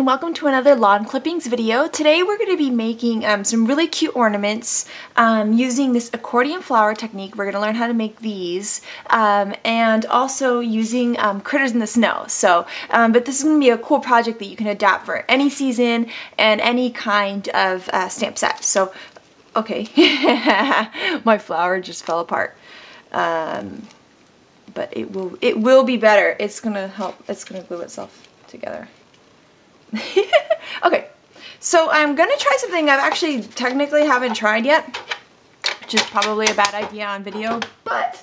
and welcome to another lawn clippings video. Today we're going to be making some really cute ornaments using this accordion flower technique. We're going to learn how to make these and also using critters in the snow. But this is going to be a cool project that you can adapt for any season and any kind of stamp set. So, okay, my flower just fell apart. But it will be better. It's going to help. It's going to glue itself together. Okay, so I'm gonna try something I've actually technically haven't tried yet, which is probably a bad idea on video, but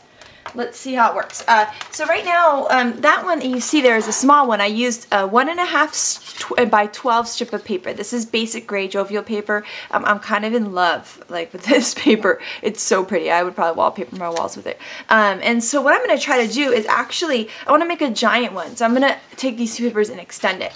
let's see how it works. So right now, that one that you see there is a small one. I used a 1.5 by 12 strip of paper. This is basic gray jovial paper. I'm kind of in love with this paper. It's so pretty. I would probably wallpaper my walls with it. And so what I'm going to try to do is actually, I want to make a giant one. So I'm going to take these two papers and extend it.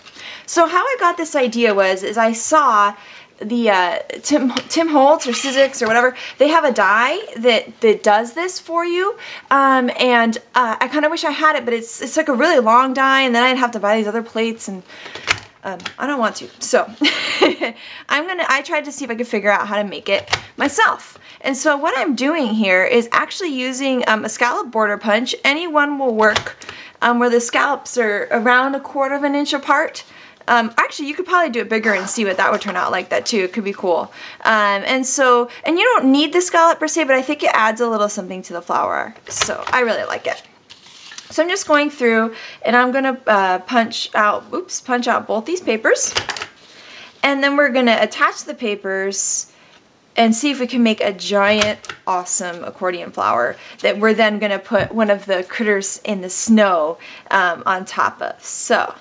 So how I got this idea is I saw the Tim Holtz or Sizzix or whatever, they have a die that does this for you, and I kind of wish I had it, but it's like a really long die, and then I'd have to buy these other plates, and I don't want to. So I tried to see if I could figure out how to make it myself. And so what I'm doing here is actually using a scallop border punch. Any one will work, where the scallops are around 1/4 inch apart. Actually, you could probably do it bigger and see what that would turn out like that too. It could be cool. And you don't need the scallop per se, but I think it adds a little something to the flower. So I really like it. So I'm just going through and I'm gonna punch out both these papers. And then we're gonna attach the papers and see if we can make a giant, awesome accordion flower that we're then gonna put one of the critters in the snow on top of. So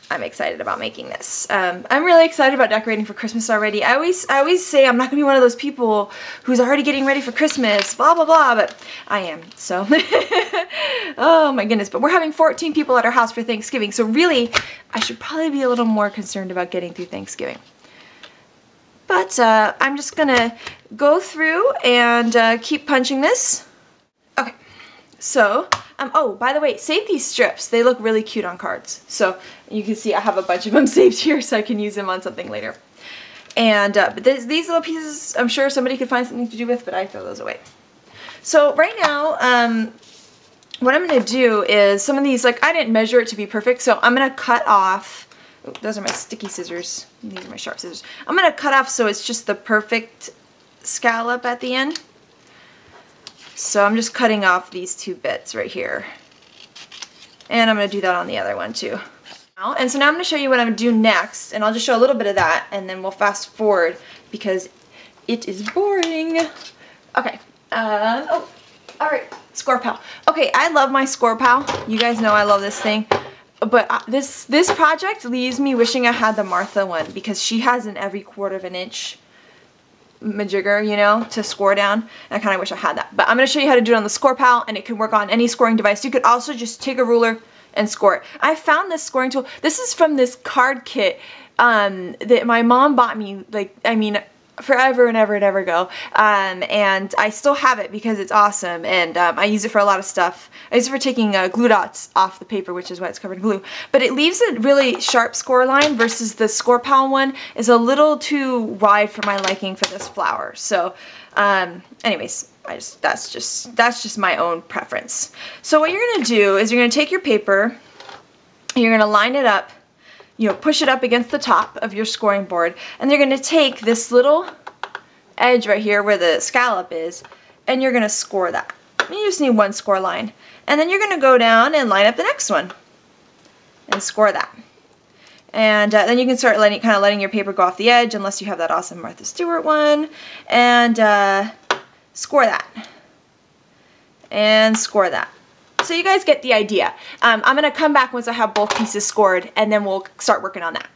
I'm excited about making this. I'm really excited about decorating for Christmas already. I always say I'm not gonna be one of those people who's already getting ready for Christmas, blah, blah, blah, but I am, so. Oh my goodness, but we're having 14 people at our house for Thanksgiving, so really, I should probably be a little more concerned about getting through Thanksgiving. But I'm just gonna go through and keep punching this. Okay, so, oh, by the way, save these strips. They look really cute on cards. So you can see I have a bunch of them saved here so I can use them on something later. And but these little pieces, I'm sure somebody could find something to do with, but I throw those away. So right now, what I'm going to do is some of these, like, I didn't measure it to be perfect, so I'm going to cut off. Oh, those are my sticky scissors. These are my sharp scissors. I'm going to cut off so it's just the perfect scallop at the end. So I'm just cutting off these two bits right here. And I'm going to do that on the other one too. And so now I'm going to show you what I'm going to do next, and I'll just show a little bit of that, and then we'll fast forward because it is boring. Okay. Oh, all right. Score Pal. Okay, I love my Score Pal. You guys know I love this thing. But this project leaves me wishing I had the Martha one because she has an every 1/4 inch majigger, you know, to score down. And I kind of wish I had that. But I'm going to show you how to do it on the Score Pal, and it can work on any scoring device. You could also just take a ruler and score it. I found this scoring tool. This is from this card kit that my mom bought me, like, I mean, forever and ever and ever ago. And I still have it because it's awesome, and I use it for a lot of stuff. I use it for taking glue dots off the paper, which is why it's covered in glue. But it leaves a really sharp score line versus the Score Pal one is a little too wide for my liking for this flower. So anyways, that's just my own preference. So what you're gonna do is you're gonna take your paper, you're gonna line it up, you know, push it up against the top of your scoring board, and you're gonna take this little edge right here where the scallop is, and you're gonna score that. You just need one score line. And then you're gonna go down and line up the next one and score that. And then you can start letting your paper go off the edge, unless you have that awesome Martha Stewart one, and score that. And score that. So you guys get the idea. I'm going to come back once I have both pieces scored, and then we'll start working on that.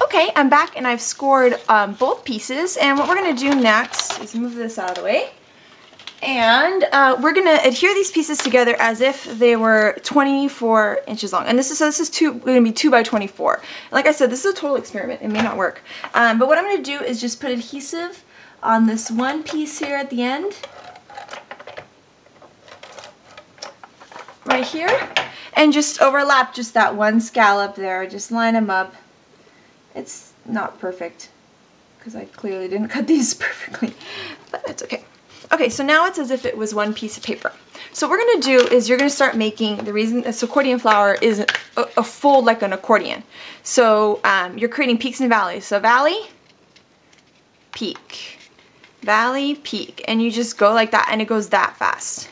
Okay, I'm back and I've scored both pieces, and what we're going to do next is move this out of the way. And we're going to adhere these pieces together as if they were 24 inches long. And this is going to be 2 by 24. Like I said, this is a total experiment. It may not work. But what I'm going to do is just put adhesive on this one piece here at the end. Right here. and just overlap just that one scallop there. Just line them up. It's not perfect because I clearly didn't cut these perfectly, but it's okay. Okay, so now it's as if it was one piece of paper. So what we're going to do is you're going to start making, the reason this accordion flower is a fold like an accordion. So you're creating peaks and valleys. So valley, peak, valley, peak, and you just go like that, and it goes that fast.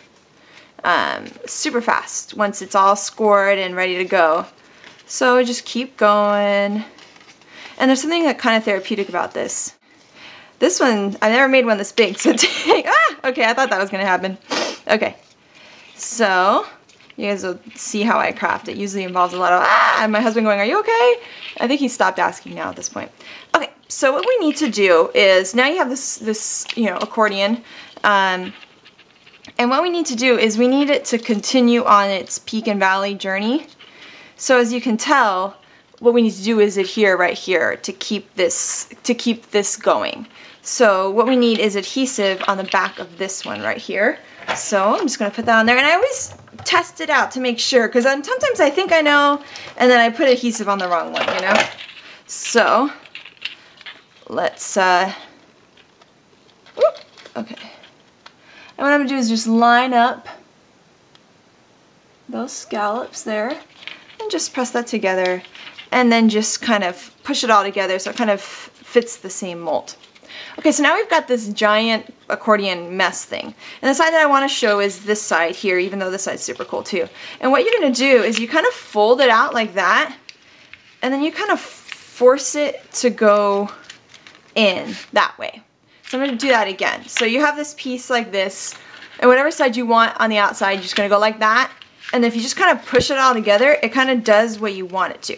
Super fast once it's all scored and ready to go. So just keep going. And there's something that kind of therapeutic about this. This one, I never made one this big, so okay, I thought that was gonna happen. Okay, so you guys will see how I craft. It usually involves a lot of and my husband going, "Are you okay?" I think he stopped asking now at this point. Okay, so what we need to do is, now you have this accordion, and what we need to do is we need it to continue on its peak and valley journey. So as you can tell, what we need to do is adhere right here to keep this going. So what we need is adhesive on the back of this one right here. So I'm just going to put that on there, and I always test it out to make sure, because sometimes I think I know and then I put adhesive on the wrong one, you know. So let's okay, and what I'm going to do is just line up those scallops there and just press that together, and then just kind of push it all together so it kind of fits the same mold. Okay, so now we've got this giant accordion mess thing. And the side that I want to show is this side here, even though this side's super cool too. And what you're going to do is you kind of fold it out like that, and then you kind of force it to go in that way. So I'm going to do that again. So you have this piece like this, and whatever side you want on the outside, you're just going to go like that. And if you just kind of push it all together, it kind of does what you want it to.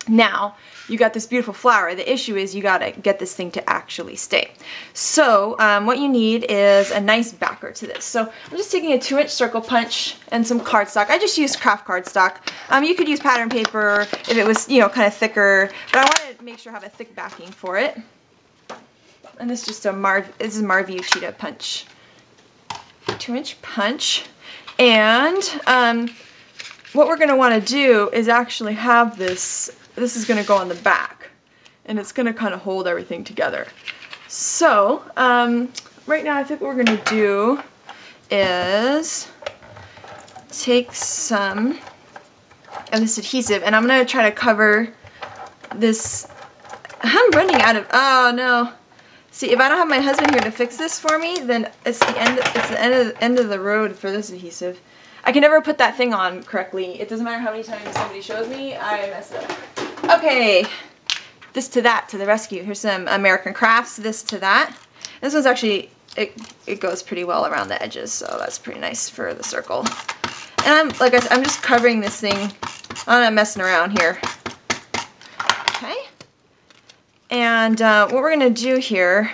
Now, you got this beautiful flower. The issue is you gotta get this thing to actually stay. So what you need is a nice backer to this. So I'm just taking a 2-inch circle punch and some cardstock. I just used craft cardstock. You could use pattern paper if it was, kind of thicker, but I wanted to make sure I have a thick backing for it. And this is just this is Marview cheetah punch. 2-inch punch. And what we're gonna wanna do is actually have this is going to go on the back, and it's going to kind of hold everything together. So right now I think what we're going to do is take some of this adhesive, and I'm going to try to cover this. I'm running out of, oh no. See, if I don't have my husband here to fix this for me, then it's the end of the road for this adhesive. I can never put that thing on correctly. It doesn't matter how many times somebody shows me, I mess it up. Okay, this to that, to the rescue. Here's some American Crafts, this to that. This one's actually, it goes pretty well around the edges, so that's pretty nice for the circle. And like I said, I'm just covering this thing. I'm not messing around here. Okay. And what we're gonna do here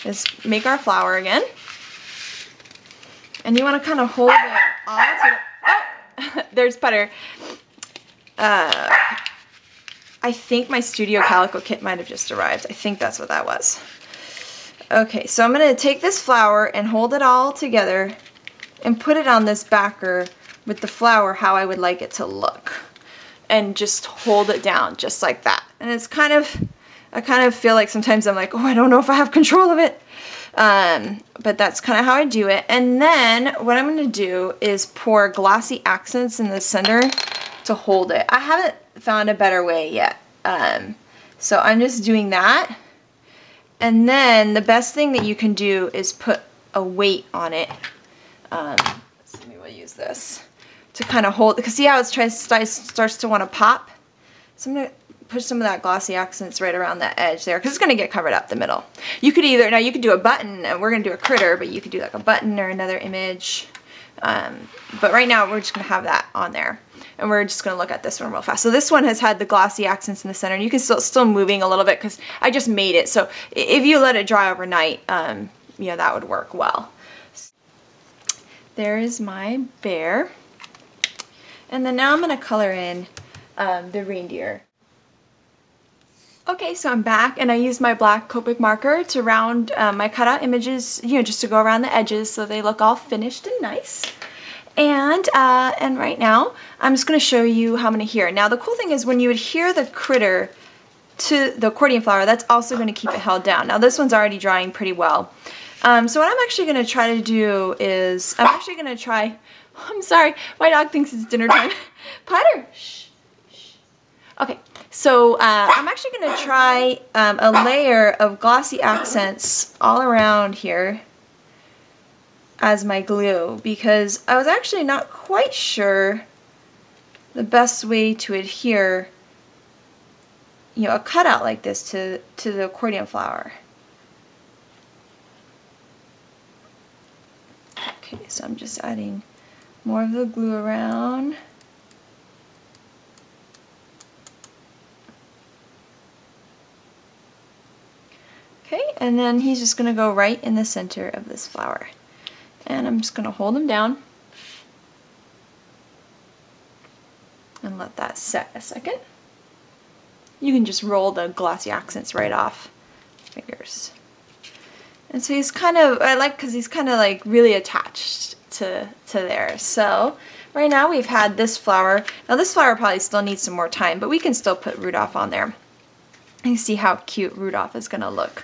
is make our flower again. And you want to kind of hold it all to oh, there's putter. I think my Studio Calico kit might have just arrived. I think that's what that was. Okay, so I'm going to take this flower and hold it all together and put it on this backer with the flower how I would like it to look. And just hold it down just like that. And it's kind of, I kind of feel like sometimes I'm like, oh, I don't know if I have control of it. But that's kind of how I do it. And then what I'm going to do is pour glossy accents in the center to hold it. I haven't found a better way yet. So I'm just doing that. And then the best thing that you can do is put a weight on it. So maybe we'll use this to kind of hold, because see how it starts to want to pop? So I'm going to push some of that glossy accents right around that edge there, because it's going to get covered up the middle. You could either, now you could do a button, and we're going to do a critter, but you could do like a button or another image. But right now we're just going to have that on there. And we're just going to look at this one real fast. So this one has had the glossy accents in the center, and you can still moving a little bit because I just made it. So if you let it dry overnight, you know, that would work well. There is my bear. And then now I'm going to color in the reindeer. Okay, so I'm back, and I used my black Copic marker to round my cutout images, you know, just to go around the edges so they look all finished and nice. And right now, I'm just going to show you how I'm going to adhere. Now, the cool thing is when you adhere the critter to the accordion flower, that's also going to keep it held down. Now, this one's already drying pretty well. So what I'm actually going to try to do is, I'm sorry, my dog thinks it's dinner time. Potter, shh, shh. Okay, so I'm actually going to try a layer of glossy accents all around here as my glue, because I was actually not quite sure the best way to adhere, you know, a cutout like this to the accordion flower. Okay, so I'm just adding more of the glue around. Okay, and then he's just going to go right in the center of this flower. And I'm just going to hold him down and let that set a second. You can just roll the glossy accents right off fingers. And so he's kind of, I like because he's kind of like really attached to there. So right now we've had this flower. Now this flower probably still needs some more time, but we can still put Rudolph on there. You see how cute Rudolph is going to look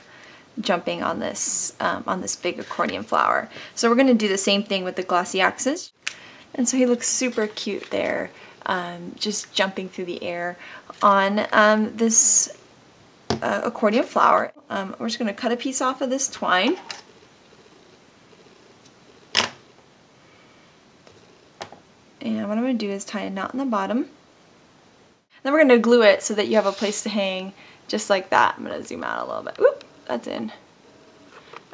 jumping on this big accordion flower. So we're going to do the same thing with the glossy accents. And so he looks super cute there, just jumping through the air on this accordion flower. We're just going to cut a piece off of this twine. And what I'm going to do is tie a knot in the bottom. Then we're going to glue it so that you have a place to hang, just like that. I'm going to zoom out a little bit. Oop, that's in.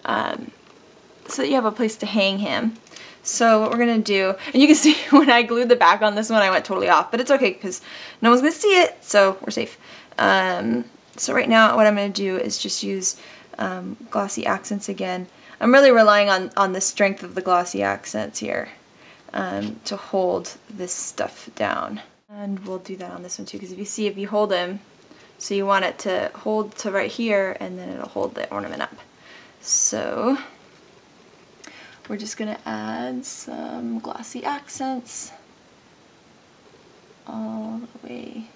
So that you have a place to hang him. So what we're going to do, and you can see when I glued the back on this one, I went totally off, but it's okay because no one's going to see it, so we're safe. So right now what I'm going to do is just use glossy accents again. I'm really relying on the strength of the glossy accents here to hold this stuff down. And we'll do that on this one too, because if you hold him, so you want it to hold to right here, and then it'll hold the ornament up. So we're just going to add some glossy accents all the way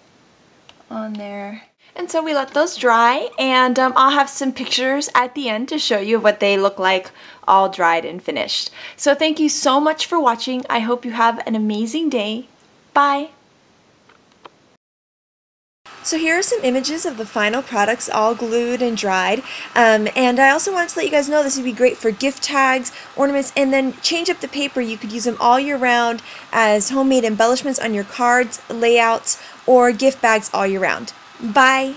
on there. And so we let those dry, and I'll have some pictures at the end to show you what they look like all dried and finished. So thank you so much for watching. I hope you have an amazing day. Bye! So here are some images of the final products all glued and dried, and I also wanted to let you guys know this would be great for gift tags, ornaments, and then change up the paper. You could use them all year round as homemade embellishments on your cards, layouts, or gift bags all year round. Bye!